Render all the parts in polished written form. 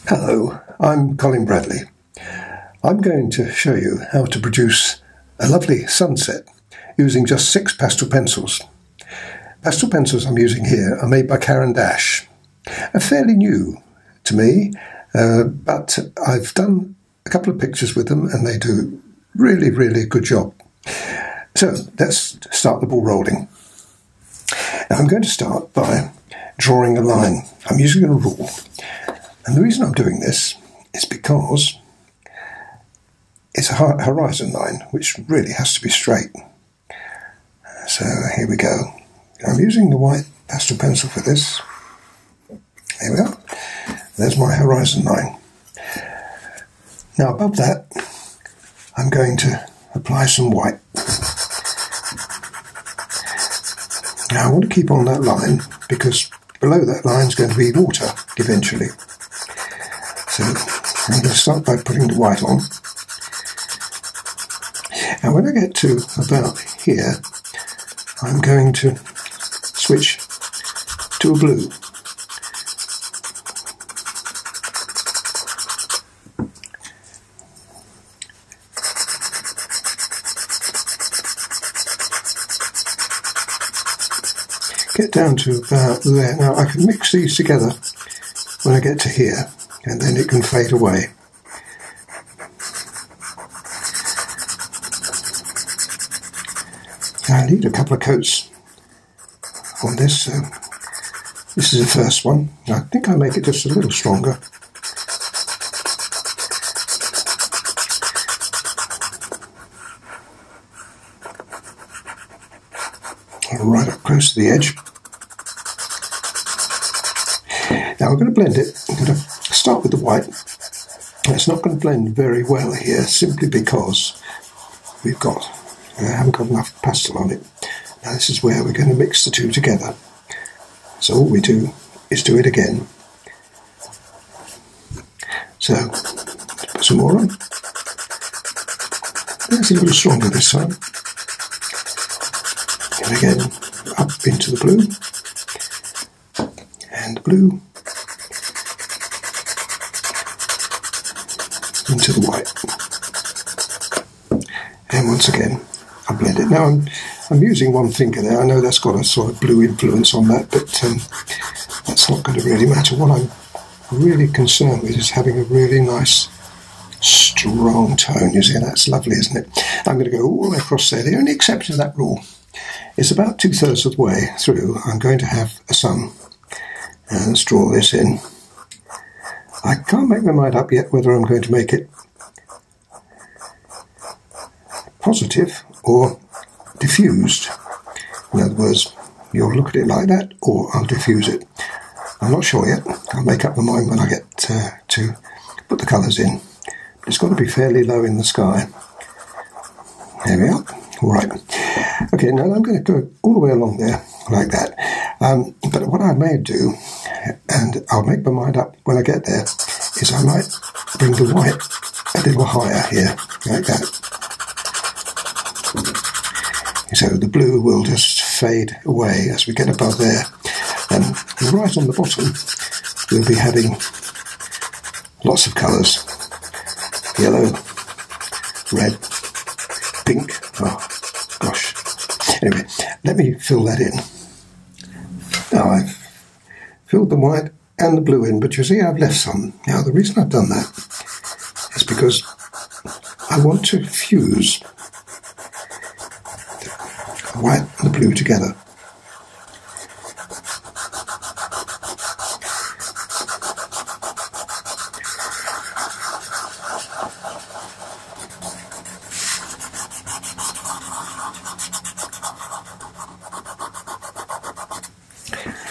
Hello, I'm Colin Bradley. I'm going to show you how to produce a lovely sunset using just 6 pastel pencils. Pastel pencils I'm using here are made by Caran D'Ache. Are fairly new to me, but I've done a couple of pictures with them and they do really a good job. So let's start the ball rolling. Now I'm going to start by drawing a line. I'm using a rule. And the reason I'm doing this is because it's a horizon line, which really has to be straight. So here we go. I'm using the white pastel pencil for this. There we are. There's my horizon line. Now above that, I'm going to apply some white. Now I want to keep on that line because below that line is going to be water eventually. So I'm going to start by putting the white on. And when I get to about here, I'm going to switch to a blue. Get down to about there. Now I can mix these together when I get to here, and then it can fade away. I need a couple of coats on this, so this is the first one. I think I'll make it just a little stronger. Right up close to the edge. Now I'm going to blend it. I'm going to start with the white. It's not going to blend very well here, simply because I haven't got enough pastel on it. Now this is where we're going to mix the two together. So all we do is do it again. So let's put some more on. It's a little stronger this time. And again, up into the blue, and the blue, into the white, and once again I blend it. Now I'm using one finger there. I know that's got a sort of blue influence on that, but that's not going to really matter. What I'm really concerned with is having a really nice strong tone. You see, that's lovely, isn't it? I'm going to go all the way across there. The only exception to that rule is about 2/3 of the way through I'm going to have a sun. And let's draw this in. I can't make my mind up yet whether I'm going to make it positive or diffused. In other words, you'll look at it like that, or I'll diffuse it. I'm not sure yet. I'll make up my mind when I get to put the colours in. But it's got to be fairly low in the sky. There we are. All right. Okay, now I'm going to go all the way along there like that. But what I may do, and I'll make my mind up when I get there, is I might bring the white a little higher here, like that. So the blue will just fade away as we get above there. And right on the bottom, we'll be having lots of colours. Yellow, red, pink. Oh, gosh. Anyway, let me fill that in. Now I've filled the white and the blue in, but you see I've left some. Now the reason I've done that is because I want to fuse the white and the blue together.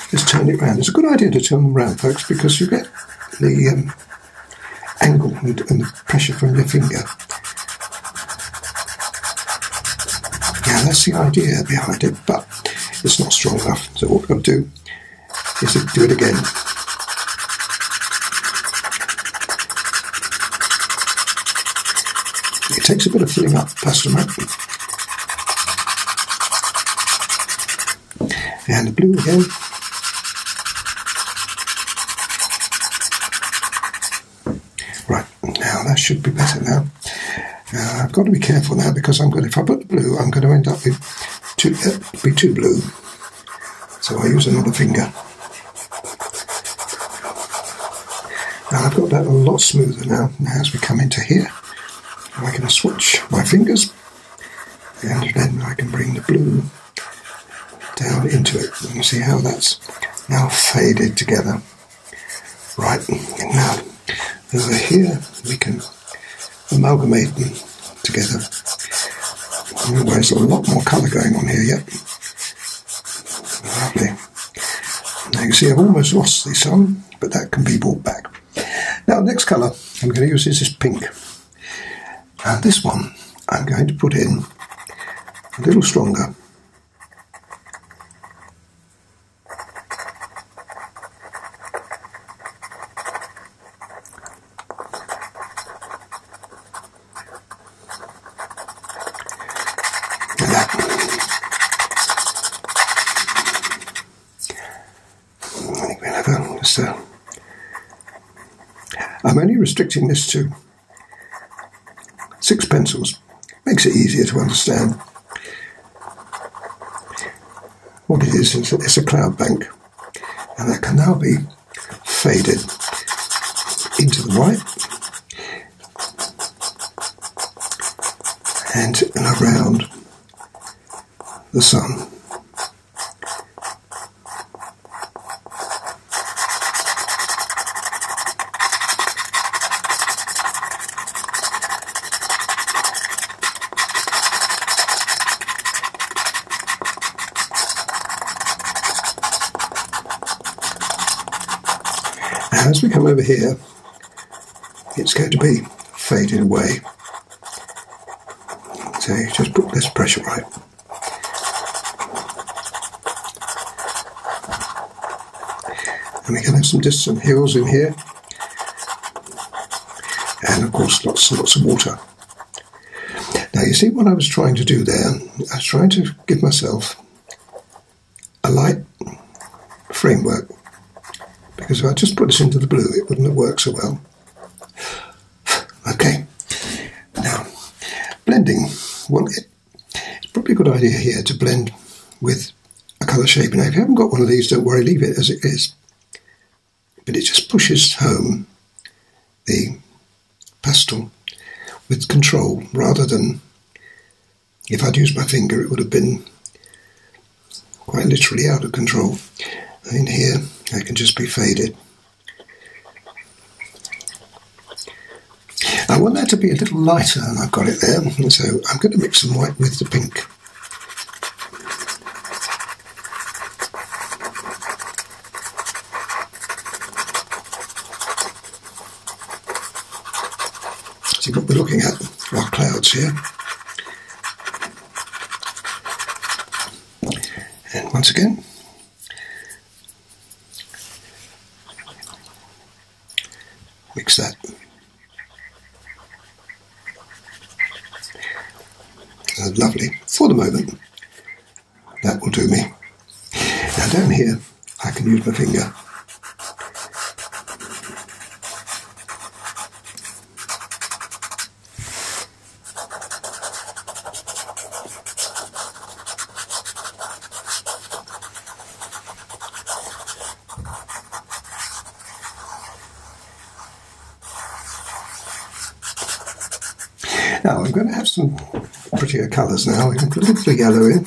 Just turn it round. It's a good idea to turn them round, folks, because you get the angle and the pressure from your finger. Yeah, that's the idea behind it, but it's not strong enough. So what we're going to do is to do it again. It takes a bit of filling up PastelMat. And the blue again. that should be better now. I've got to be careful now because if I put the blue, I'm going to end up with too blue. So I use another finger. Now I've got that a lot smoother now. Now as we come into here, I can switch my fingers, and then I can bring the blue down into it. And see how that's now faded together. Right, and now over here we can amalgamate them together. There's a lot more colour going on here yet. Lovely. Now you see I've almost lost the sun, but that can be brought back. Now the next colour I'm going to use is this pink. And this one I'm going to put in a little stronger. I'm only restricting this to 6 pencils. Makes it easier to understand. What it is it's a cloud bank, and that can now be faded into the white and around the sun. As we come over here, it's going to be faded away. So you just put this pressure right. And we can have some distant hills in here. And of course lots and lots of water. Now you see what I was trying to do there? I was trying to give myself a light framework. Because if I just put this into the blue, it wouldn't have worked so well. Okay. Now, blending. Well, it's probably a good idea here to blend with a colour shape. Now, if you haven't got one of these, don't worry, leave it as it is. But it just pushes home the pastel with control, rather than, if I'd used my finger, it would have been quite literally out of control. In here, I can just be faded. I want that to be a little lighter, and I've got it there, and so I'm going to mix some white with the pink. See what we're looking at are clouds here. And once again, mix that. Lovely. For the moment, that will do me. Now down here, I can use my finger. Now I'm going to have some prettier colours now. We can put a little bit of yellow in.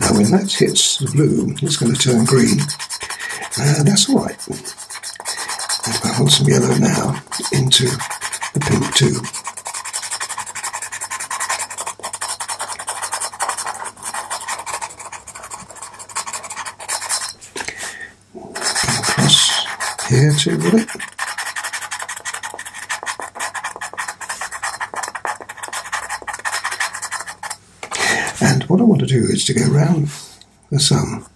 Now when that hits the blue, it's going to turn green. That's all right. If I want some yellow now into the pink too. Here too, will it? And what I want to do is to go round the sun.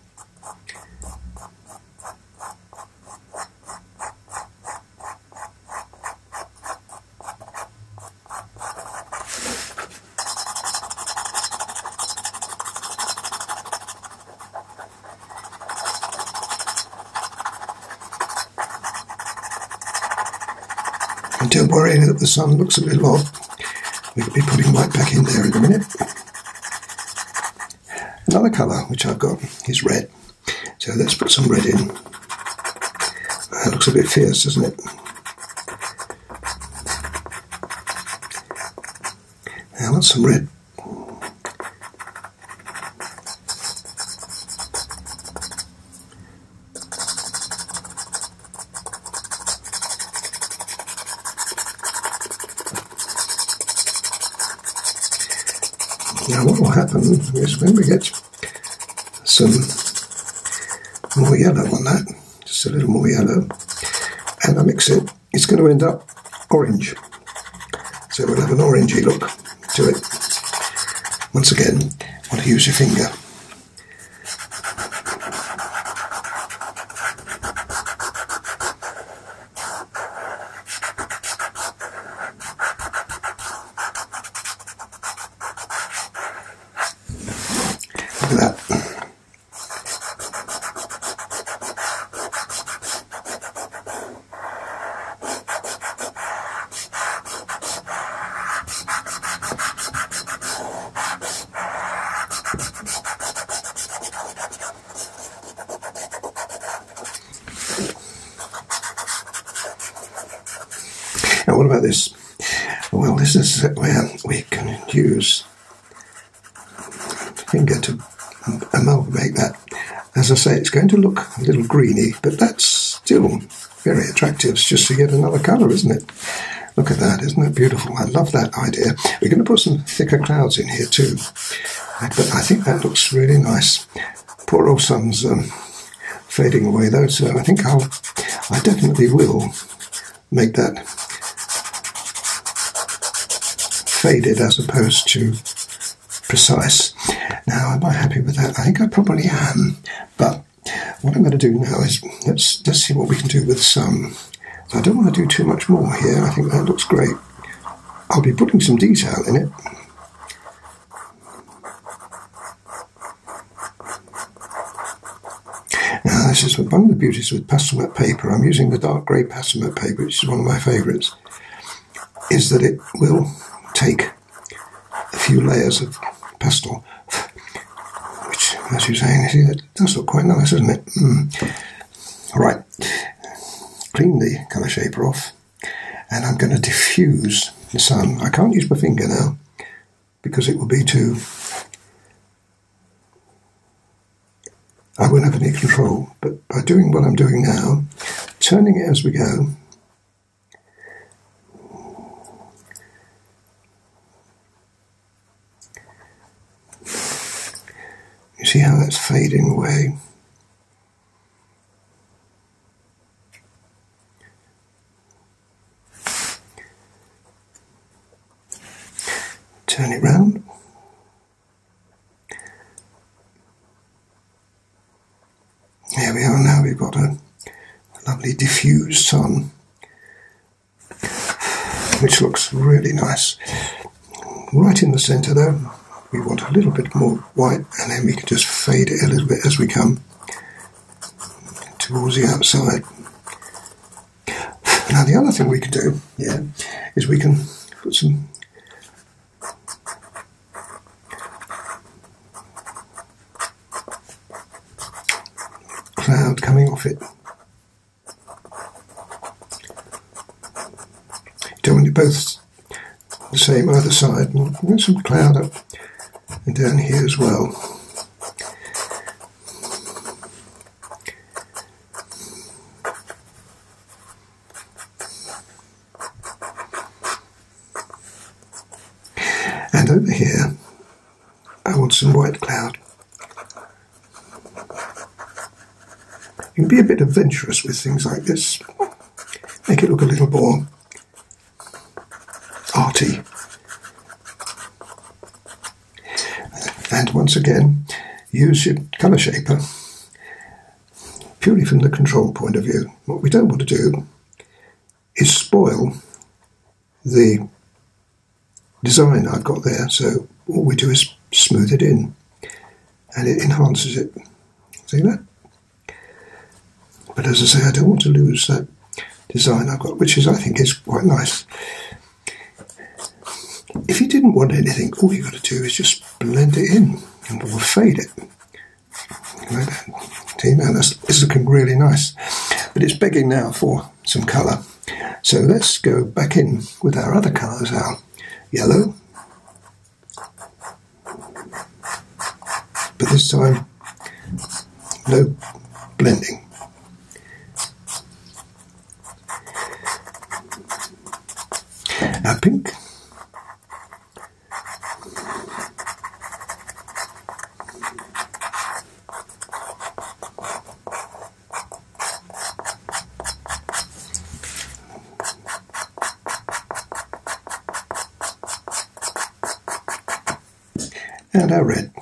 don't worry that the sun looks a little odd. We'll be putting white back in there in a minute. Another colour which I've got is red. So let's put some red in. That looks a bit fierce, doesn't it? Now let's some red. Now what will happen is when we get some more yellow on that, just a little more yellow, and I mix it, it's going to end up orange. So we'll have an orangey look to it. Once again, want to use your finger. Look at that. Now what about this? Well, this is where we can use the finger to amalgamate that. As I say, it's going to look a little greeny, but that's still very attractive. It's just to get another colour, isn't it? Look at that, isn't it beautiful? I love that idea. We're going to put some thicker clouds in here too, but I think that looks really nice. Poor old sun's fading away though, so I think I definitely will make that faded as opposed to precise. Now, am I happy with that? I think I probably am, but what I'm going to do now is let's see what we can do with some. So I don't want to do too much more here. I think that looks great. I'll be putting some detail in it. Now, this is one of the beauties with PastelMat paper. I'm using the dark grey PastelMat paper, which is one of my favourites, is that it will take a few layers of pastel, which, as you're saying, see, that does look quite nice, doesn't it? Right, clean the colour shaper off, and I'm going to diffuse the sun. I can't use my finger now because it will be too... I won't have any control, but by doing what I'm doing now, turning it as we go, you see how that's fading away? Turn it round. There we are now, we've got a lovely diffused sun, which looks really nice. Right in the centre though, we want a little bit more white, and then we can just fade it a little bit as we come towards the outside. Now the other thing we can do, is we can put some cloud coming off it. You don't want it both the same either side. We'll get some cloud up and down here as well. And over here I want some white cloud. You can be a bit adventurous with things like this. Make it look a little more arty. And once again, use your colour shaper purely from the control point of view. What we don't want to do is spoil the design I've got there, so all we do is smooth it in and it enhances it. See that? But as I say, I don't want to lose that design I've got, which is, I think, is quite nice. If you didn't want anything, all you've got to do is just blend it in and we'll fade it. Like that. See, now it's looking really nice. But it's begging now for some colour. So let's go back in with our other colours, our yellow. But this time, no blending. Our pink. And our red.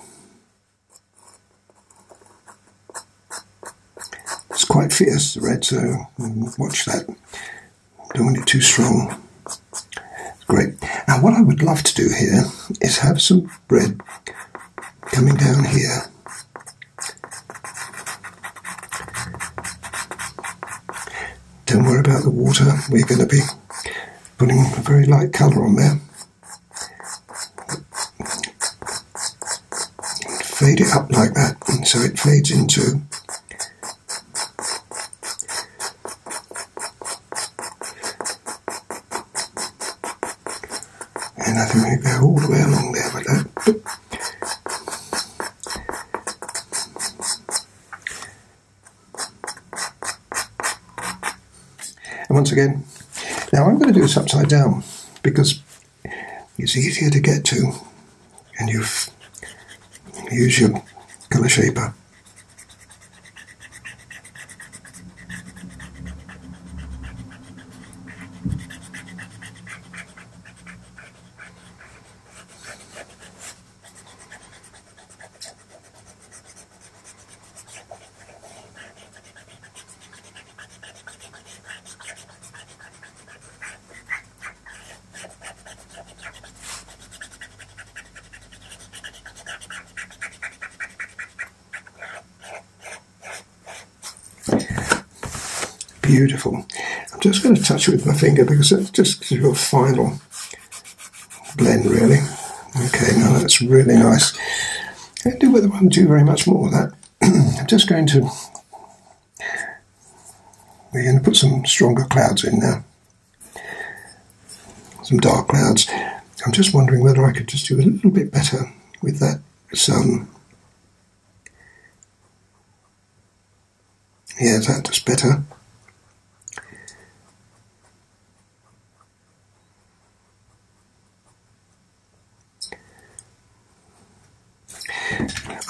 It's quite fierce, the red, so watch that. Don't want it too strong. Great. Now what I would love to do here is have some red coming down here. Don't worry about the water, we're going to be putting a very light colour on there. Fade it up like that, and so it fades into and I think we go all the way along there like that. And once again, now I'm going to do this upside down because it's easier to get to, and you've use your colour shaper. Beautiful. I'm just going to touch it with my finger because it just gives you a final blend, really. Okay, now that's really nice. I don't do whether I want to do very much more of that. I'm just going to... We're going to put some stronger clouds in now. Some dark clouds. I'm just wondering whether I could just do a little bit better with that sun. Yeah, that's better.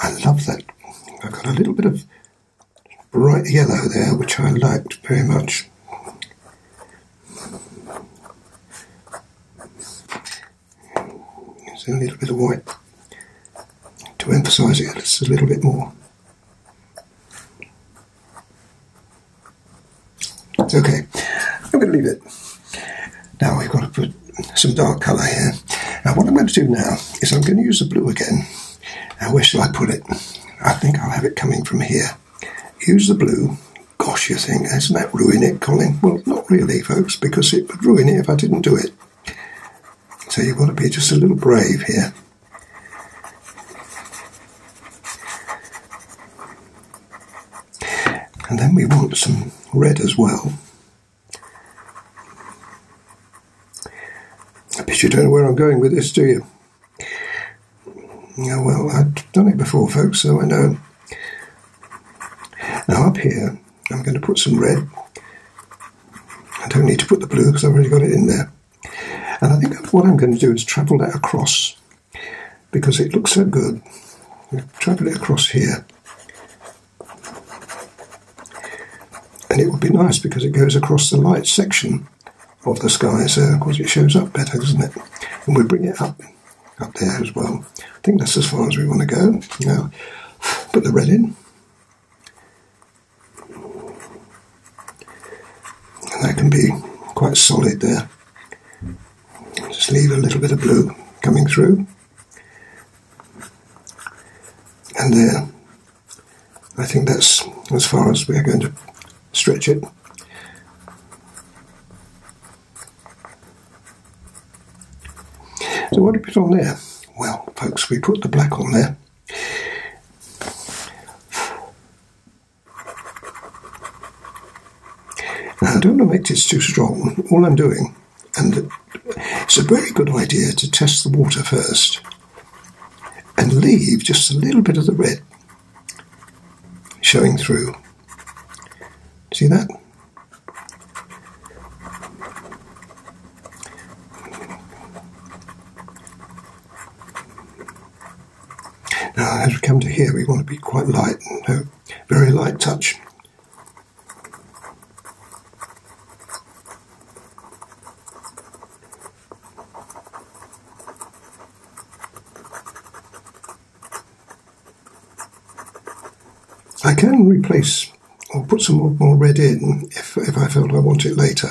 I love that. I've got a little bit of bright yellow there, which I liked very much. There's a little bit of white to emphasise it just a little bit more. Okay, I'm going to leave it. Now we've got to put some dark colour here. Now what I'm going to do now is I'm going to use the blue again. Now where shall I put it? I think I'll have it coming from here. Use the blue. Gosh, you think, isn't that ruin it, Colin? Well, not really, folks, because it would ruin it if I didn't do it. So you've got to be just a little brave here. And then we want some red as well. I bet you don't know where I'm going with this, do you? Yeah, well, I've done it before, folks, so I know. Now up here, I'm going to put some red. I don't need to put the blue because I've already got it in there. And I think what I'm going to do is travel that across because it looks so good. Travel it across here. And it would be nice because it goes across the light section of the sky, so of course it shows up better, doesn't it? And we bring it up there as well. I think that's as far as we want to go. Now, put the red in. And that can be quite solid there. Just leave a little bit of blue coming through. And there. I think that's as far as we're going to stretch it. So what do we put on there? Well, folks, we put the black on there. Now, I don't want to make this too strong. All I'm doing, and it's a very good idea to test the water first and leave just a little bit of the red showing through. See that? Now, as we come to here, we want to be quite light, very light touch. I can replace or put some more red in if I felt I want it later.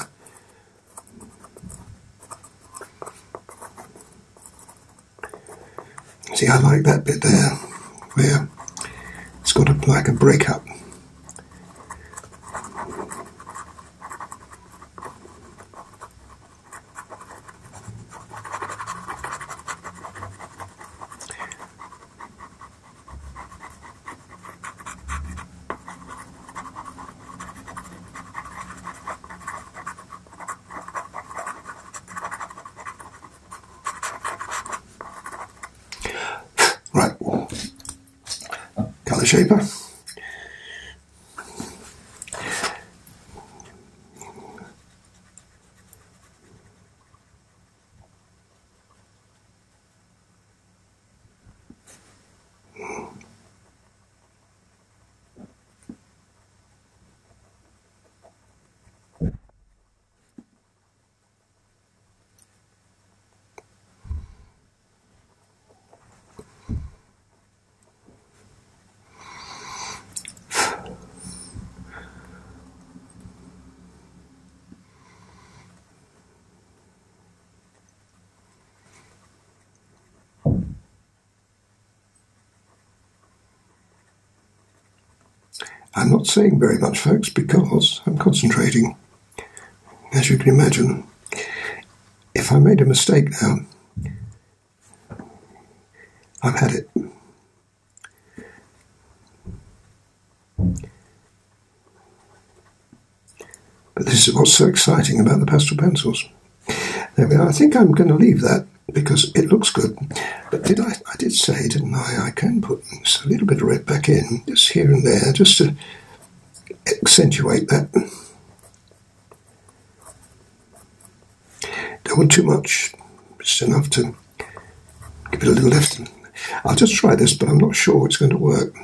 See, I like that bit there, where it's got like a break up. Right, colour shaper. I'm not saying very much, folks, because I'm concentrating. As you can imagine, if I made a mistake now, I've had it. But this is what's so exciting about the pastel pencils. There we are. I think I'm going to leave that because it looks good. But I did say, didn't I can put a little bit of red back in, just here and there, just to accentuate that. Don't want too much, just enough to give it a little lift. I'll just try this, but I'm not sure it's going to work.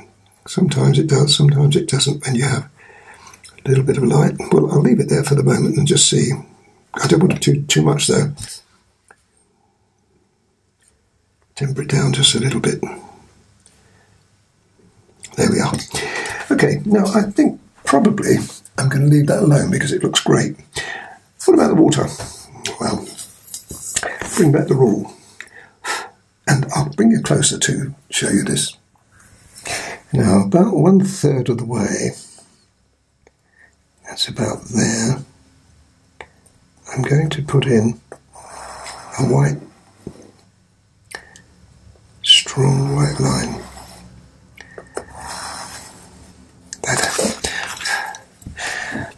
Sometimes it does, sometimes it doesn't when you have a little bit of light. Well, I'll leave it there for the moment and just see. I don't want to do too much though. Temper it down just a little bit. There we are. Okay, now I think probably I'm going to leave that alone because it looks great. What about the water? Well, bring back the rule. And I'll bring it closer to show you this. Now, about 1/3 of the way, that's about there, I'm going to put in a white, strong white line.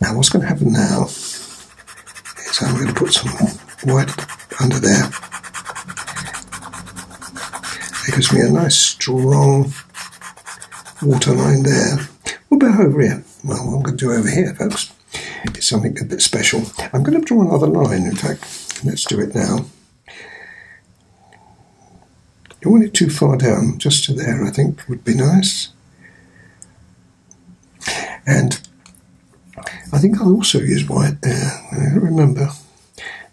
Now what's going to happen now is I'm going to put some white under there. It gives me a nice strong water line there. What about over here? Well, what I'm going to do over here, folks, is something a bit special. I'm going to draw another line, in fact. Let's do it now. Don't want it too far down, just to there, I think would be nice. And I think I'll also use white there. I don't remember.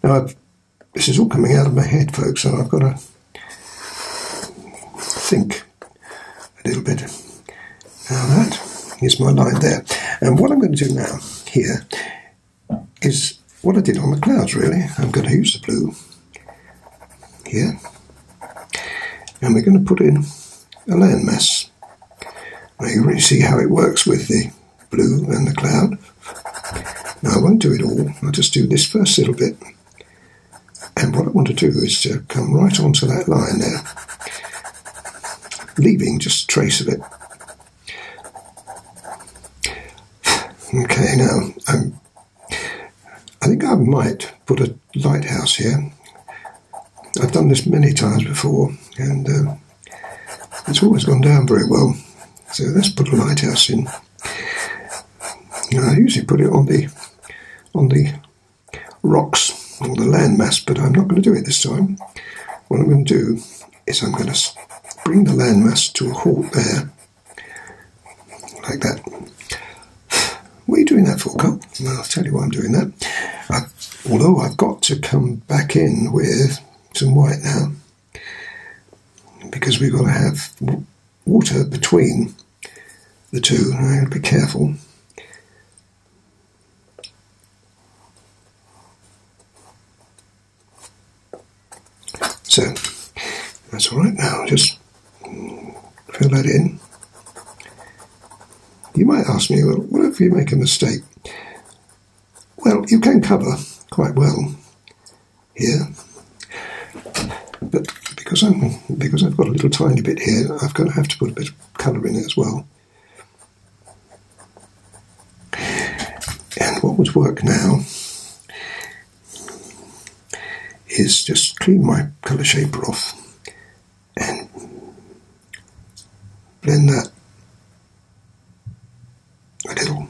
Now, this is all coming out of my head, folks, so I've got to think a little bit. Now that is my line there. And what I'm going to do now here is what I did on the clouds, really. I'm going to use the blue here. And we're going to put in a landmass. Now you really see how it works with the blue and the cloud. Now I won't do it all, I'll just do this first little bit And what I want to do is to come right onto that line there, leaving just a trace of it. Okay, now, I think I might put a lighthouse here. I've done this many times before, and it's always gone down very well. So let's put a lighthouse in. Now, I usually put it on the rocks or the landmass, but I'm not going to do it this time. What I'm going to do is I'm going to bring the landmass to a halt there, like that. What are you doing that for, Carl? Well, I'll tell you why I'm doing that. Although I've got to come back in with some white now, because we've got to have water between the two. I've got to be careful. So, that's all right now. Just fill that in. You might ask me, well, what if you make a mistake? Well, you can cover quite well here, but because I've got a little tiny bit here, I'm going to have to put a bit of colour in it as well. And what would work now is just clean my colour shaper off and blend that a little,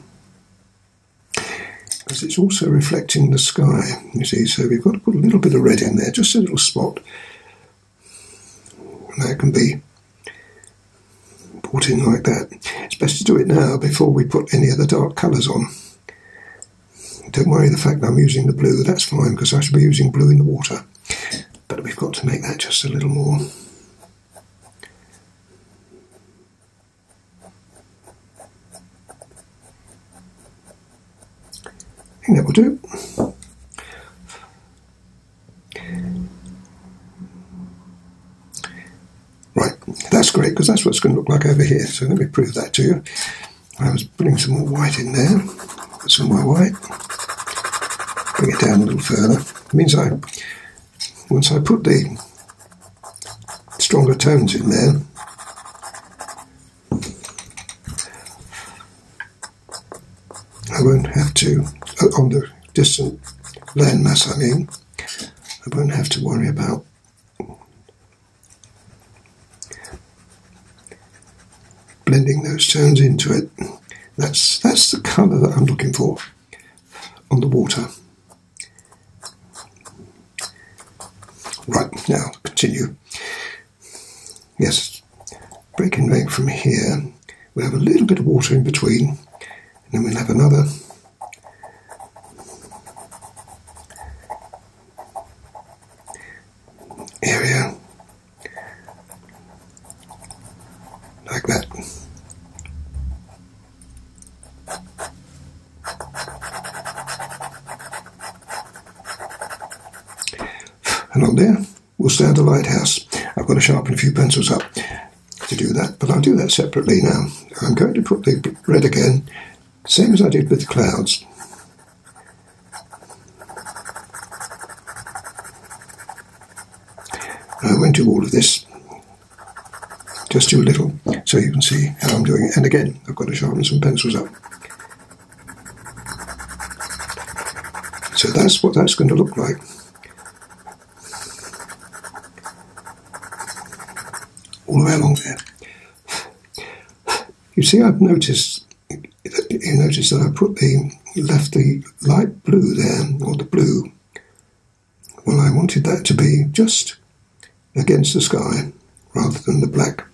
because it's also reflecting the sky, you see, so we've got to put a little bit of red in there, just a little spot, and that can be brought in like that. It's best to do it now before we put any of the dark colours on. Don't worry, the fact that I'm using the blue, that's fine, because I should be using blue in the water, but we've got to make that just a little more. I think that will do. Right, that's great, because that's what it's going to look like over here. So let me prove that to you. I was putting some more white in there. Put some more white. Bring it down a little further. It means once I put the stronger tones in there, I won't have to, on the distant landmass I mean, I won't have to worry about blending those tones into it. That's the colour that I'm looking for on the water. Right, now continue. Yes, breaking rank from here, we'll have a little bit of water in between, and then we'll have another area like that. And on there, we'll stay at the lighthouse. I've got to sharpen a few pencils up to do that, but I'll do that separately now. I'm going to put the red again, same as I did with the clouds. I won't do all of this, just do a little, so you can see how I'm doing it. And again, I've got to sharpen some pencils up. So that's what that's going to look like. All the way along there. You see, I've noticed. You notice that I left the light blue there, or the blue. Well, I wanted that to be just against the sky, rather than the black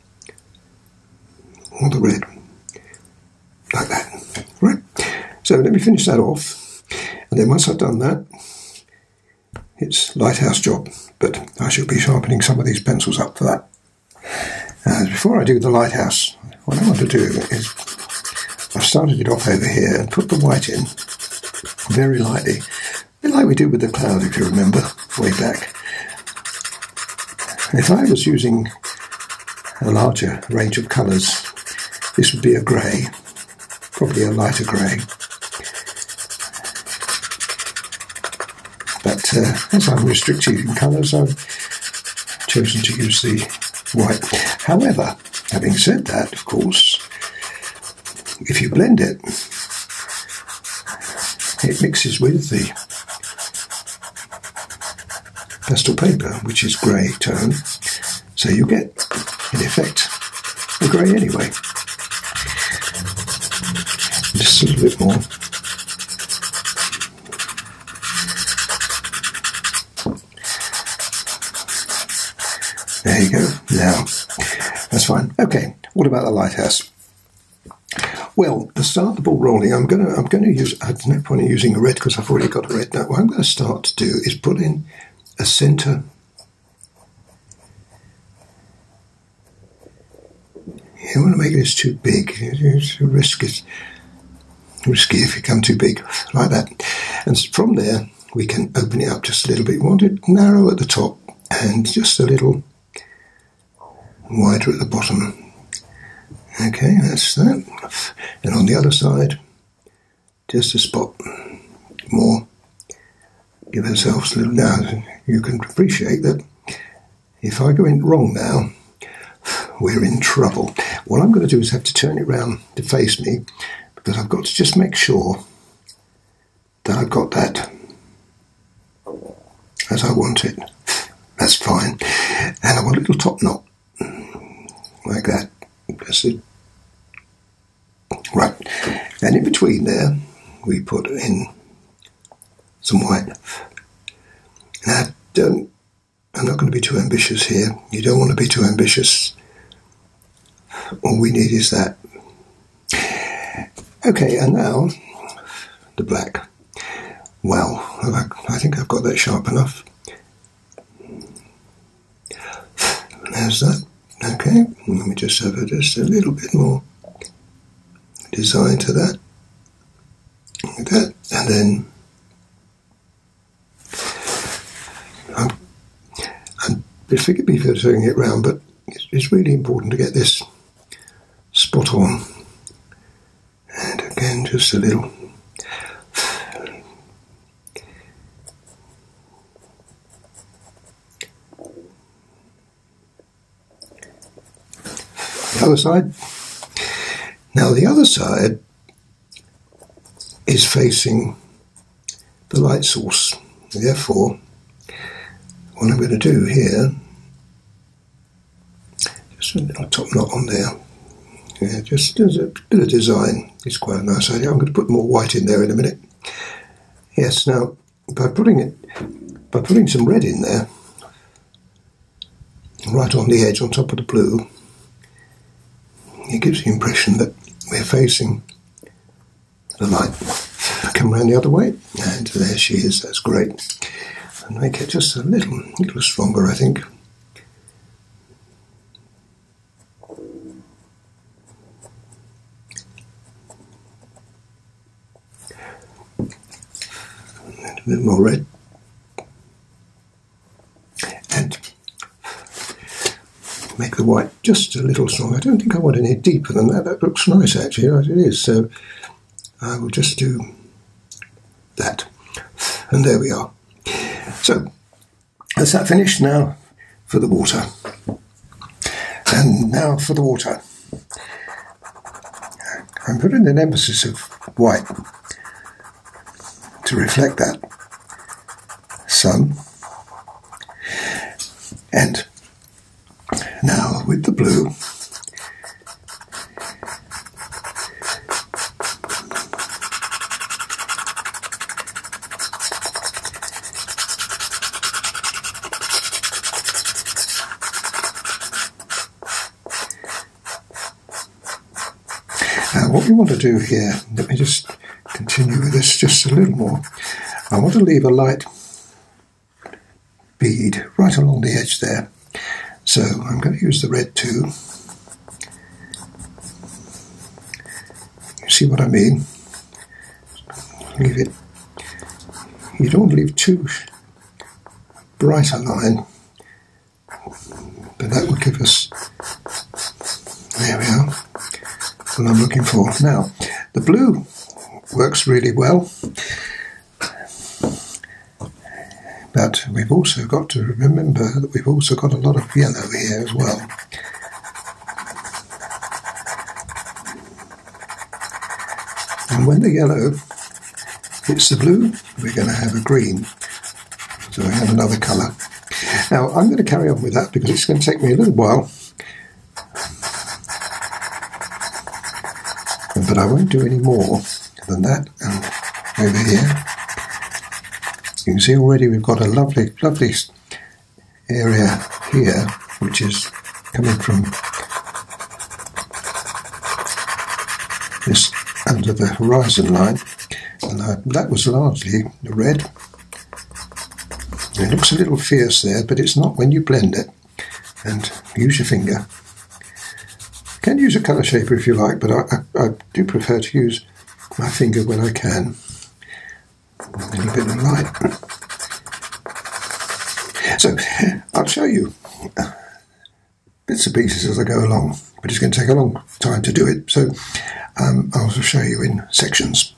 or the red, like that. Right. So let me finish that off, and then once I've done that, it's lighthouse job. But I shall be sharpening some of these pencils up for that. Before I do the lighthouse, what I want to do is, I've started it off over here and put the white in very lightly, a bit like we did with the cloud, if you remember, way back. If I was using a larger range of colours, this would be a grey, probably a lighter grey. But as I'm restricted in colours, I've chosen to use the white. However, having said that, of course, if you blend it, it mixes with the pastel paper, which is grey tone, so you get, in effect, a grey anyway. Just a little bit more. There you go. Now, that's fine. Okay, what about the lighthouse? Well, to start the ball rolling, I'm going to use. There's no point in using a red because I've already got a red. Now, what I'm going to start to do is put in a centre. You don't want to make this too big. It's risky if you come too big like that. And from there, we can open it up just a little bit. We want it narrow at the top and just a little wider at the bottom. Okay, that's that. And on the other side, just a spot more. Give ourselves a little. Now, you can appreciate that if I go in wrong now, we're in trouble. What I'm going to do is have to turn it round to face me, because I've got to just make sure that I've got that as I want it. That's fine. And I want a little top knot, like that. That's it. Right. And in between there, we put in some white. Now, I'm not going to be too ambitious here. You don't want to be too ambitious. All we need is that. Okay, and now the black. Well, I think I've got that sharp enough. There's that. Okay, let me just have just a little bit more design to that. Like that, and then forgive me for doing it round, but it's really important to get this spot on. And again, just a little. The other side. Now the other side is facing the light source. Therefore, what I'm going to do here, just a little top knot on there. Yeah, just as a bit of design. It's quite a nice idea. I'm going to put more white in there in a minute. Yes, now by putting some red in there, right on the edge, on top of the blue, it gives the impression that we're facing the light. Come around the other way, and there she is. That's great. And make it just a little stronger, I think. And a bit more red. And make the white just a little stronger. I don't think I want any deeper than that. That looks nice, actually, as it is. So I will just do that. And there we are. So that's that finished. Now for the water. And now for the water. I'm putting an emphasis of white to reflect that sun. And now with the blue, what we want to do here, let me just continue with this just a little more. I want to leave a light bead right along the edge there. So I'm going to use the red too. You see what I mean? Leave it. You don't want to leave too bright a line, but that will give us. There we are. What I'm looking for. Now, the blue works really well. But we've also got to remember that we've also got a lot of yellow here as well. And when the yellow hits the blue, we're going to have a green. So we have another colour. Now I'm going to carry on with that because it's going to take me a little while. But I won't do any more than that. And over here, you can see already we've got a lovely, lovely area here, which is coming from this under the horizon line, and that was largely the red. It looks a little fierce there, but it's not when you blend it. And use your finger. You can use a colour shaper if you like, but I do prefer to use my finger when I can. A little bit of light. So I'll show you bits and pieces as I go along, but it's going to take a long time to do it. So I'll show you in sections.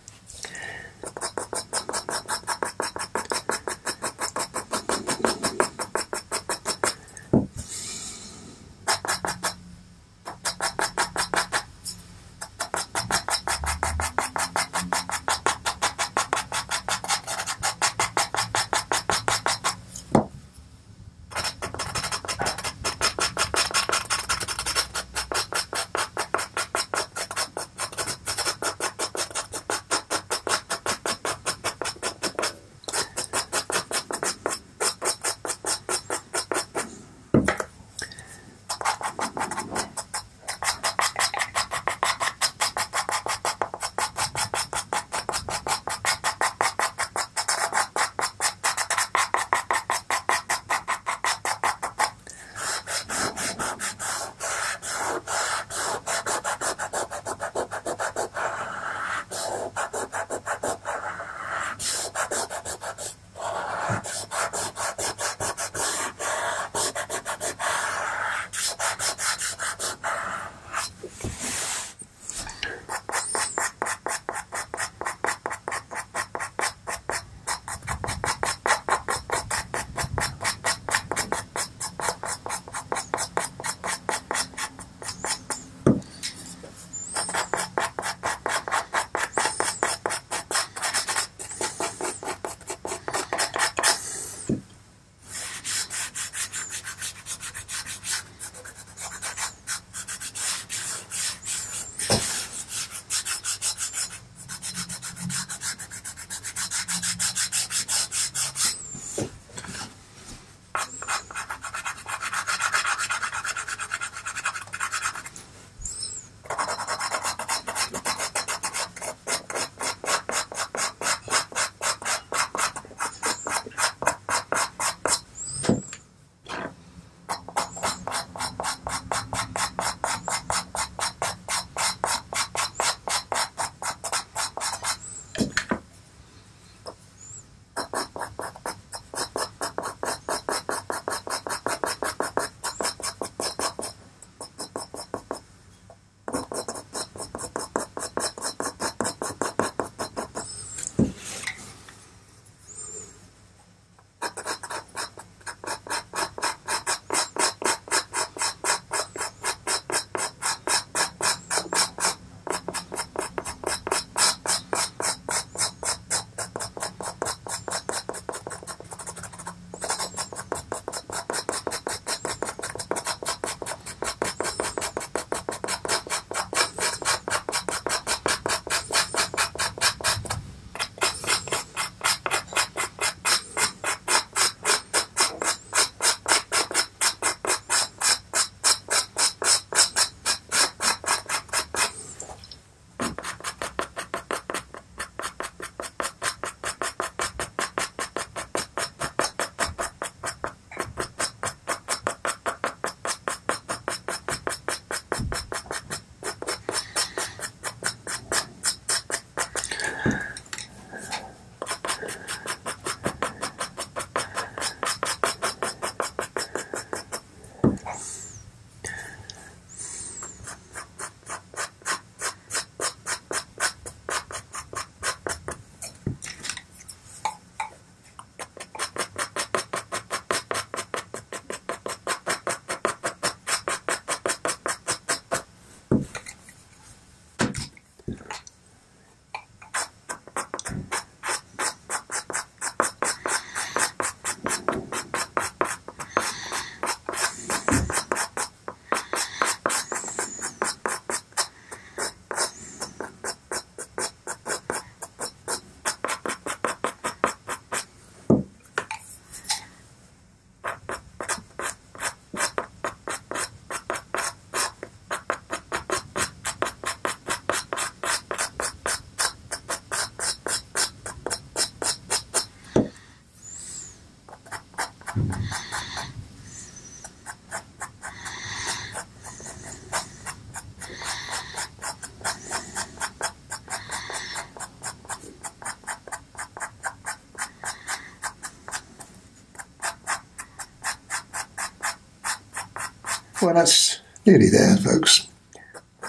Well, that's nearly there, folks.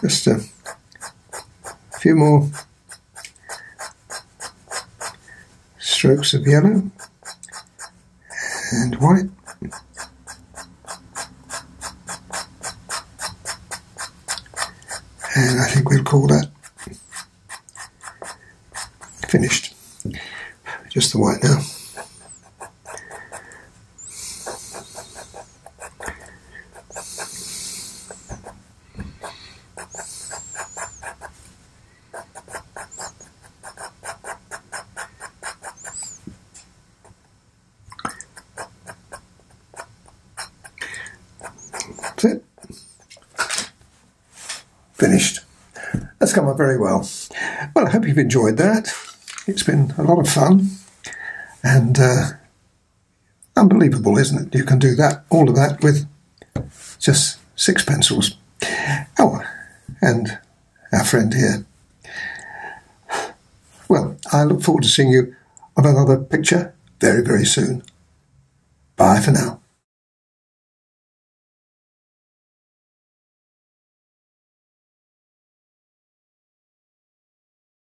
Just a few more strokes of yellow and white. And I think we'll call that finished. Just the white now. That's it. Finished. That's come out very well. Well, I hope you've enjoyed that. It's been a lot of fun and unbelievable, isn't it? You can do that, all of that with just 6 pencils. Oh, and our friend here. Well, I look forward to seeing you on another picture very, very soon. Bye for now.